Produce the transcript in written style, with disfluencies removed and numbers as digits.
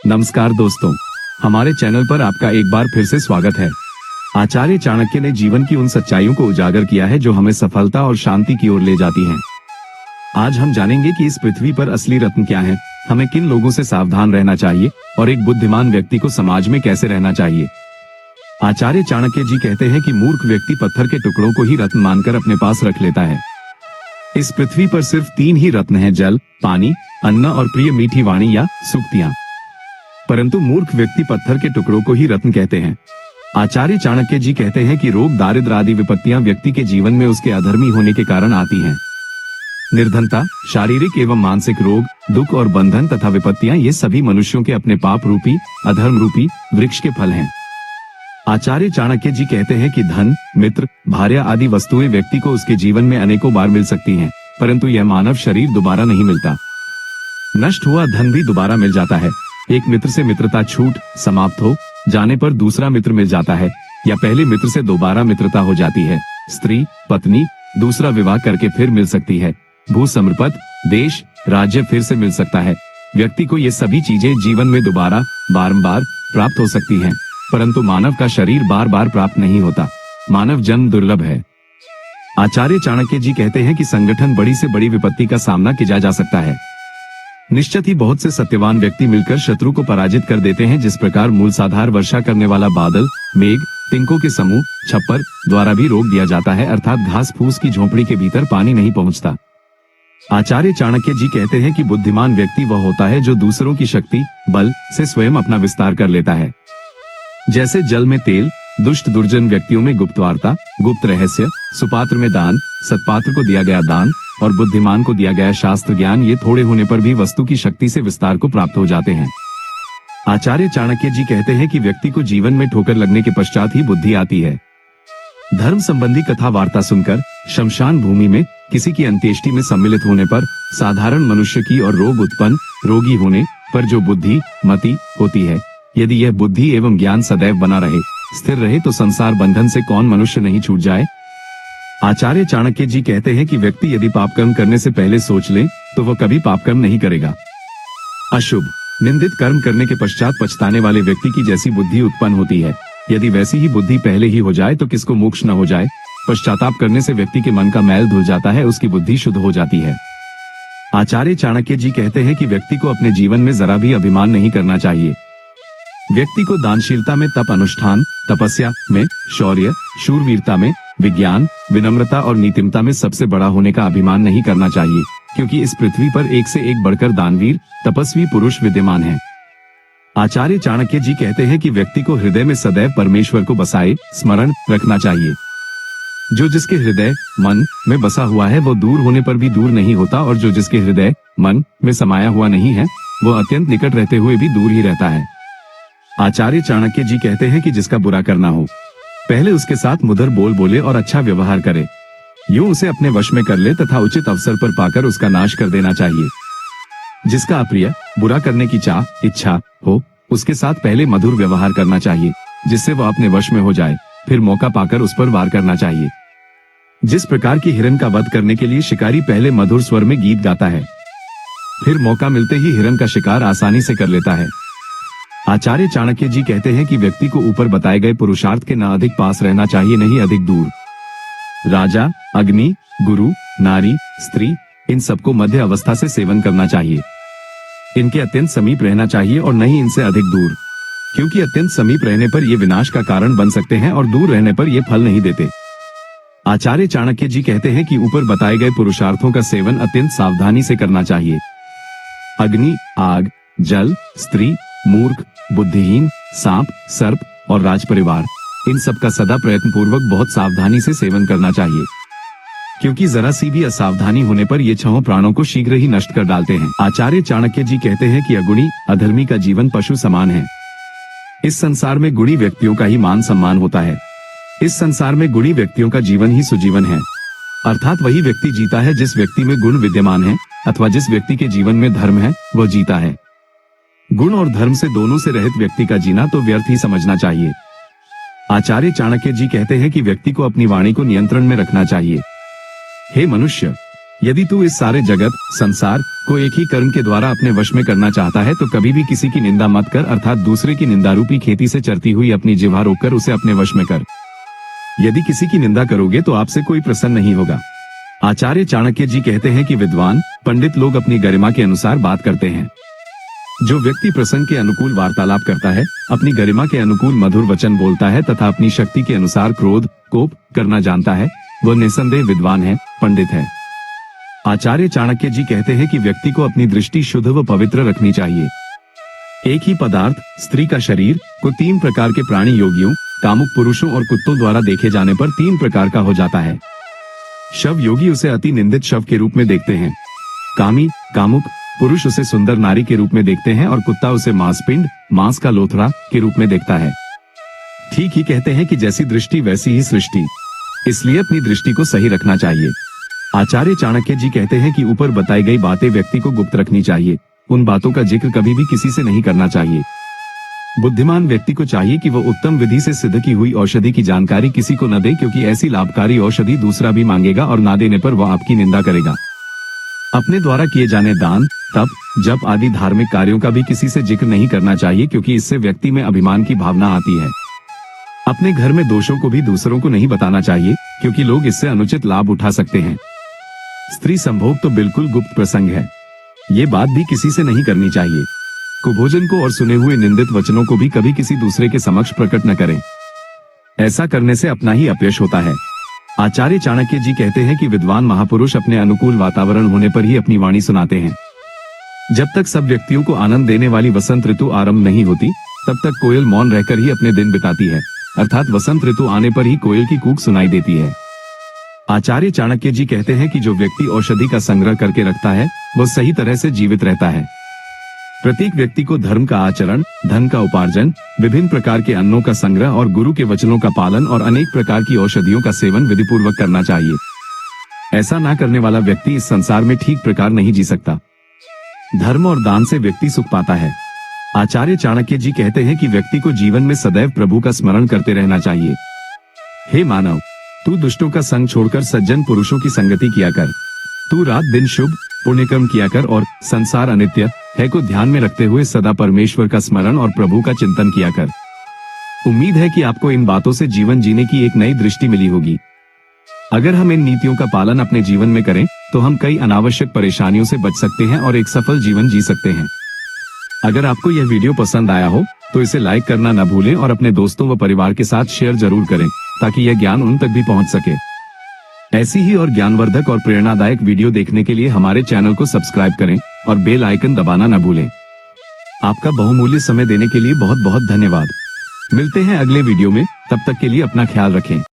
नमस्कार दोस्तों, हमारे चैनल पर आपका एक बार फिर से स्वागत है। आचार्य चाणक्य ने जीवन की उन सच्चाइयों को उजागर किया है जो हमें सफलता और शांति की ओर ले जाती हैं। आज हम जानेंगे कि इस पृथ्वी पर असली रत्न क्या है, हमें किन लोगों से सावधान रहना चाहिए और एक बुद्धिमान व्यक्ति को समाज में कैसे रहना चाहिए। आचार्य चाणक्य जी कहते हैं कि मूर्ख व्यक्ति पत्थर के टुकड़ों को ही रत्न मानकर अपने पास रख लेता है। इस पृथ्वी पर सिर्फ 3 ही रत्न हैं, जल, पानी, अन्न और प्रिय मीठी वाणी या सूक्तियां। परंतु मूर्ख व्यक्ति पत्थर के टुकड़ों को ही रत्न कहते हैं। आचार्य चाणक्य जी कहते हैं कि रोग, दारिद्र आदि विपत्तियां व्यक्ति के जीवन में उसके अधर्मी होने के कारण आती हैं। निर्धनता, शारीरिक एवं मानसिक रोग, दुख और बंधन तथा विपत्तियां ये सभी मनुष्यों के अपने पाप रूपी, अधर्म रूपी वृक्ष के फल हैं। आचार्य चाणक्य जी कहते हैं कि धन, मित्र, भार्या आदि वस्तुएं व्यक्ति को उसके जीवन में अनेकों बार मिल सकती हैं, परंतु यह मानव शरीर दोबारा नहीं मिलता। नष्ट हुआ धन भी दोबारा मिल जाता है। एक मित्र से मित्रता छूट समाप्त हो जाने पर दूसरा मित्र मिल जाता है, या पहले मित्र से दोबारा मित्रता हो जाती है। स्त्री, पत्नी दूसरा विवाह करके फिर मिल सकती है। भू संपत्ति, देश, राज्य फिर से मिल सकता है। व्यक्ति को ये सभी चीजें जीवन में दोबारा बारंबार प्राप्त हो सकती हैं, परंतु मानव का शरीर बार बार प्राप्त नहीं होता। मानव जन्म दुर्लभ है। आचार्य चाणक्य जी कहते हैं कि संगठन बड़ी से बड़ी विपत्ति का सामना किया जा सकता है। निश्चित ही बहुत से सत्यवान व्यक्ति मिलकर शत्रु को पराजित कर देते हैं। जिस प्रकार मूलसाधार वर्षा करने वाला बादल, मेघ, तिनकों के समूह, छप्पर द्वारा भी रोक दिया जाता है, अर्थात घास फूस की झोपड़ी के भीतर पानी नहीं पहुंचता। आचार्य चाणक्य जी कहते हैं कि बुद्धिमान व्यक्ति वह होता है जो दूसरों की शक्ति, बल से स्वयं अपना विस्तार कर लेता है। जैसे जल में तेल, दुष्ट दुर्जन व्यक्तियों में गुप्त वार्ता, गुप्त रहस्य, सुपात्र में दान, सत्पात्र को दिया गया दान और बुद्धिमान को दिया गया शास्त्र ज्ञान, ये थोड़े होने पर भी वस्तु की शक्ति से विस्तार को प्राप्त हो जाते हैं। आचार्य चाणक्य जी कहते हैं कि व्यक्ति को जीवन में ठोकर लगने के पश्चात ही बुद्धि आती है। धर्म संबंधी कथा वार्ता सुनकर शमशान भूमि में किसी की अंत्येष्टि में सम्मिलित होने पर साधारण मनुष्य की और रोग उत्पन्न, रोगी होने पर जो बुद्धि, मति होती है, यदि यह बुद्धि एवं ज्ञान सदैव बना रहे, स्थिर रहे, तो संसार बंधन से कौन मनुष्य नहीं छूट जाए। आचार्य चाणक्य जी कहते हैं कि व्यक्ति यदि पाप कर्म करने से पहले सोच ले तो वह कभी पाप कर्म नहीं करेगा। अशुभ, निंदित कर्म करने के पश्चात पछताने वाले व्यक्ति की जैसी बुद्धि उत्पन्न होती है, यदि वैसी ही बुद्धि पहले ही हो जाए तो किसको मोक्ष न हो जाए। पश्चाताप करने से व्यक्ति के मन का मैल धुल जाता है, उसकी बुद्धि शुद्ध हो जाती है। आचार्य चाणक्य जी कहते हैं कि व्यक्ति को अपने जीवन में जरा भी अभिमान नहीं करना चाहिए। व्यक्ति को दानशीलता में, तप अनुष्ठान, तपस्या में, शौर्य, शूरवीरता में, विज्ञान, विनम्रता और नीतिमता में सबसे बड़ा होने का अभिमान नहीं करना चाहिए, क्योंकि इस पृथ्वी पर एक से एक बढ़कर दानवीर, तपस्वी पुरुष विद्यमान हैं। आचार्य चाणक्य जी कहते हैं कि व्यक्ति को हृदय में सदैव परमेश्वर को बसाए स्मरण रखना चाहिए। जो जिसके हृदय मन में बसा हुआ है वो दूर होने पर भी दूर नहीं होता, और जो जिसके हृदय मन में समाया हुआ नहीं है वो अत्यंत निकट रहते हुए भी दूर ही रहता है। आचार्य चाणक्य जी कहते हैं कि जिसका बुरा करना हो पहले उसके साथ मधुर बोल बोले और अच्छा व्यवहार करे, यूं उसे अपने वश में कर ले तथा उचित अवसर पर पाकर उसका नाश कर देना चाहिए। जिसका अप्रिय, बुरा करने की इच्छा हो, उसके साथ पहले मधुर व्यवहार करना चाहिए, जिससे वह अपने वश में हो जाए, फिर मौका पाकर उस पर वार करना चाहिए। जिस प्रकार की हिरण का वध करने के लिए शिकारी पहले मधुर स्वर में गीत गाता है, फिर मौका मिलते ही हिरण का शिकार आसानी से कर लेता है। आचार्य चाणक्य जी कहते हैं कि व्यक्ति को ऊपर बताए गए पुरुषार्थ के न अधिक पास रहना चाहिए, नहीं अधिक दूर। राजा, अग्नि, गुरु, नारी, स्त्री, इन सबको मध्य अवस्था से सेवन करना चाहिए। इनके अत्यंत समीप रहना चाहिए और नहीं इनसे अधिक दूर, क्योंकि अत्यंत समीप रहने पर ये विनाश का कारण बन सकते हैं और दूर रहने पर ये फल नहीं देते। आचार्य चाणक्य जी कहते हैं कि ऊपर बताए गए पुरुषार्थों का सेवन अत्यंत सावधानी से करना चाहिए। अग्नि, आग, जल, स्त्री, मूर्ख, बुद्धिहीन, सांप, सर्प और राजपरिवार, इन सब का सदा प्रयत्न पूर्वक बहुत सावधानी से सेवन करना चाहिए, क्योंकि जरा सी भी असावधानी होने पर ये 6 प्राणों को शीघ्र ही नष्ट कर डालते हैं। आचार्य चाणक्य जी कहते हैं कि अगुणी, अधर्मी का जीवन पशु समान है। इस संसार में गुणी व्यक्तियों का ही मान सम्मान होता है। इस संसार में गुणी व्यक्तियों का जीवन ही सुजीवन है, अर्थात वही व्यक्ति जीता है जिस व्यक्ति में गुण विद्यमान है, अथवा जिस व्यक्ति के जीवन में धर्म है वह जीता है। गुण और धर्म से दोनों से रहित व्यक्ति का जीना तो व्यर्थ ही समझना चाहिए। आचार्य चाणक्य जी कहते हैं कि व्यक्ति को अपनी वाणी को नियंत्रण में रखना चाहिए। हे मनुष्य, यदि तू इस सारे जगत संसार को एक ही कर्म के द्वारा अपने वश में करना चाहता है तो कभी भी किसी की निंदा मत कर, अर्थात दूसरे की निंदा रूपी खेती से चरती हुई अपनी जिह्वा रोककर उसे अपने वश में कर। यदि किसी की निंदा करोगे तो आपसे कोई प्रसन्न नहीं होगा। आचार्य चाणक्य जी कहते हैं कि विद्वान पंडित लोग अपनी गरिमा के अनुसार बात करते हैं। जो व्यक्ति प्रसंग के अनुकूल वार्तालाप करता है, अपनी गरिमा के अनुकूल मधुर वचन बोलता है तथा अपनी शक्ति के अनुसार क्रोध कोप करना जानता है, वह निसंदेह विद्वान है, पंडित है। आचार्य चाणक्य जी कहते हैं कि व्यक्ति को अपनी दृष्टि शुद्ध व पवित्र रखनी चाहिए। एक ही पदार्थ स्त्री का शरीर को 3 प्रकार के प्राणी योगियों, कामुक पुरुषों और कुत्तों द्वारा देखे जाने पर 3 प्रकार का हो जाता है। शव योगी उसे अति निंदित शव के रूप में देखते हैं, कामी कामुक पुरुष उसे सुंदर नारी के रूप में देखते हैं और कुत्ता उसे मांसपिंड मांस का लोथड़ा के रूप में देखता है। ठीक ही कहते हैं कि जैसी दृष्टि वैसी ही सृष्टि, इसलिए अपनी दृष्टि को सही रखना चाहिए। आचार्य चाणक्य जी कहते हैं कि ऊपर बताई गई बातें व्यक्ति को गुप्त रखनी चाहिए, उन बातों का जिक्र कभी भी किसी से नहीं करना चाहिए। बुद्धिमान व्यक्ति को चाहिए कि वह उत्तम विधि से सिद्ध की हुई औषधि की जानकारी किसी को न दे, क्योंकि ऐसी लाभकारी औषधि दूसरा भी मांगेगा और ना देने पर वह आपकी निंदा करेगा। अपने द्वारा किए जाने दान तप जप आदि धार्मिक कार्यों का भी किसी से जिक्र नहीं करना चाहिए, क्योंकि इससे व्यक्ति में अभिमान की भावना आती है। अपने घर में दोषों को भी दूसरों को नहीं बताना चाहिए, क्योंकि लोग इससे अनुचित लाभ उठा सकते हैं। स्त्री संभोग तो बिल्कुल गुप्त प्रसंग है, ये बात भी किसी से नहीं करनी चाहिए। कुभोजन को और सुने हुए निंदित वचनों को भी कभी किसी दूसरे के समक्ष प्रकट न करें, ऐसा करने से अपना ही अपयश होता है। आचार्य चाणक्य जी कहते हैं कि विद्वान महापुरुष अपने अनुकूल वातावरण होने पर ही अपनी वाणी सुनाते हैं। जब तक सब व्यक्तियों को आनंद देने वाली वसंत ऋतु आरंभ नहीं होती, तब तक कोयल मौन रहकर ही अपने दिन बिताती है, अर्थात वसंत ऋतु आने पर ही कोयल की कूक सुनाई देती है। आचार्य चाणक्य जी कहते हैं कि जो व्यक्ति औषधि का संग्रह करके रखता है वह सही तरह से जीवित रहता है। प्रत्येक व्यक्ति को धर्म का आचरण, धन का उपार्जन, विभिन्न प्रकार के अन्नों का संग्रह और गुरु के वचनों का पालन और अनेक प्रकार की औषधियों का सेवन विधिपूर्वक करना चाहिए। ऐसा ना करने वाला व्यक्ति इस संसार में ठीक प्रकार नहीं जी सकता। धर्म और दान से व्यक्ति सुख पाता है। आचार्य चाणक्य जी कहते हैं कि व्यक्ति को जीवन में सदैव प्रभु का स्मरण करते रहना चाहिए। हे मानव, तू दुष्टों का संग छोड़कर सज्जन पुरुषों की संगति किया कर। तू रात दिन शुभ पुण्यकर्म किया कर और संसार अनित्य है को ध्यान में रखते हुए सदा परमेश्वर का स्मरण और प्रभु का चिंतन किया कर। उम्मीद है कि आपको इन बातों से जीवन जीने की एक नई दृष्टि मिली होगी। अगर हम इन नीतियों का पालन अपने जीवन में करें तो हम कई अनावश्यक परेशानियों से बच सकते हैं और एक सफल जीवन जी सकते हैं। अगर आपको यह वीडियो पसंद आया हो तो इसे लाइक करना न भूलें और अपने दोस्तों व परिवार के साथ शेयर जरूर करें, ताकि यह ज्ञान उन तक भी पहुंच सके। ऐसी ही और ज्ञानवर्धक और प्रेरणादायक वीडियो देखने के लिए हमारे चैनल को सब्सक्राइब करें और बेल आइकन दबाना न भूलें। आपका बहुमूल्य समय देने के लिए बहुत बहुत धन्यवाद। मिलते हैं अगले वीडियो में, तब तक के लिए अपना ख्याल रखें।